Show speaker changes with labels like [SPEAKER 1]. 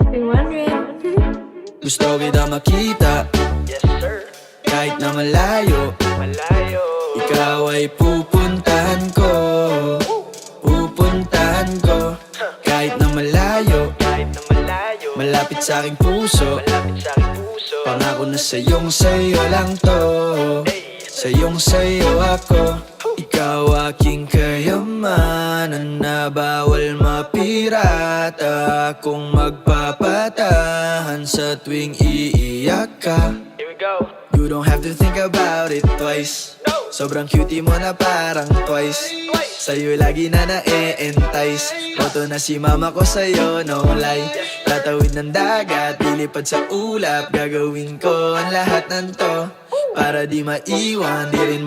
[SPEAKER 1] been wondering.
[SPEAKER 2] Gusto kita makita,
[SPEAKER 3] Yes sir,
[SPEAKER 2] kahit na malayo.
[SPEAKER 3] malayo.
[SPEAKER 2] Ikaw ay pupuntahan ko, pupuntahan ko. Kahit na malayo,
[SPEAKER 3] Kahit na malayo,
[SPEAKER 2] malapit sa aking puso.
[SPEAKER 3] malapit sa aking puso.
[SPEAKER 2] Pangako na sa'yo lang to. Sa'yo ako. Ikaw aking kayamanan na bawal mapirata. Kung magpapatahan sa tuwing iiyak ka.
[SPEAKER 3] Here we go.
[SPEAKER 2] You don't have to think about it twice. Sobrang cutie mo na parang twice. Sa'yo lagi na na-e-entice. Boto na si mama ko sa'yo, no lie. Tatawid ng dagat, lilipad sa ulap. Gagawin ko ang lahat ng to para di maiwan, di rin